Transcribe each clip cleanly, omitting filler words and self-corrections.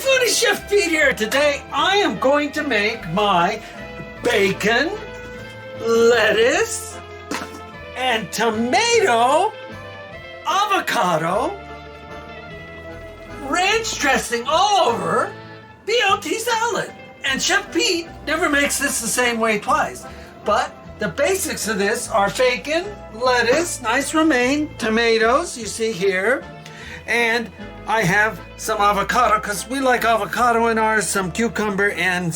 Foodie Chef Pete here. Today I am going to make my bacon, lettuce, and tomato, avocado, ranch dressing all over BLT salad. And Chef Pete never makes this the same way twice. But the basics of this are bacon, lettuce, nice romaine, tomatoes, you see here, and I have some avocado because we like avocado in ours, some cucumber, and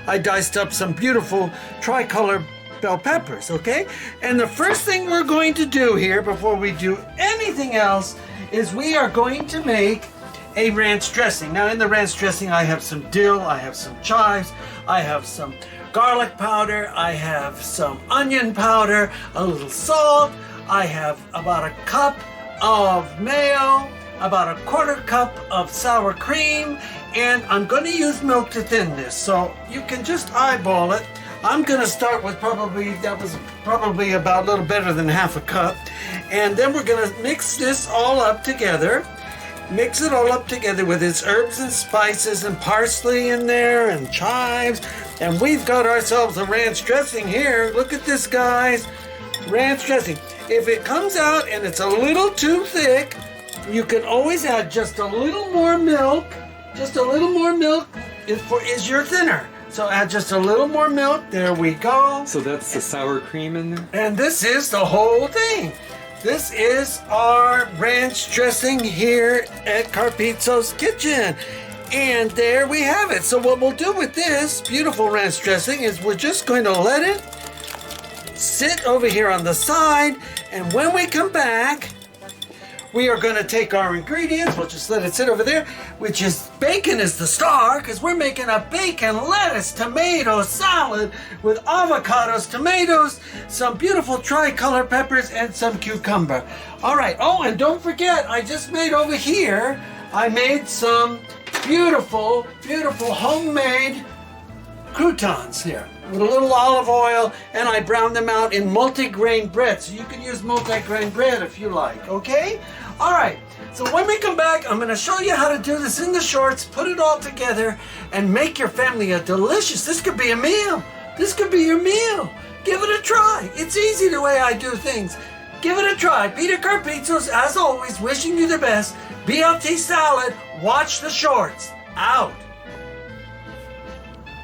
I diced up some beautiful tricolor bell peppers, okay? And the first thing we're going to do here before we do anything else is we are going to make a ranch dressing. Now in the ranch dressing I have some dill, I have some chives, I have some garlic powder, I have some onion powder, a little salt, I have about a cup of mayo, about a quarter cup of sour cream, and I'm going to use milk to thin this, so you can just eyeball it. I'm going to start with probably about a little better than half a cup, and then we're going to mix this all up together. Mix it all up together with its herbs and spices and parsley in there and chives, and we've got ourselves a ranch dressing here. Look at this, guys. Ranch dressing. If it comes out and it's a little too thick, you can always add just a little more milk. Just a little more milk is your thinner. So add just a little more milk. There we go. So that's the sour cream in there? And this is the whole thing. This is our ranch dressing here at Carpizzo's Kitchen. And there we have it. So what we'll do with this beautiful ranch dressing is we're just going to let it sit over here on the side. And when we come back, we are going to take our ingredients, we'll just let it sit over there, which is bacon is the star, because we're making a bacon, lettuce, tomato salad with avocados, tomatoes, some beautiful tricolor peppers, and some cucumber. All right, oh, and don't forget, I just made over here, I made some beautiful, beautiful homemade croutons here with a little olive oil, and I browned them out in multi-grain bread. So you can use multi-grain bread if you like, okay? All right, so when we come back, I'm gonna show you how to do this in the shorts, put it all together, and make your family a delicious, this could be a meal. This could be your meal. Give it a try. It's easy the way I do things. Give it a try. Peter Carpizzo's, as always, wishing you the best. BLT salad, watch the shorts. Out.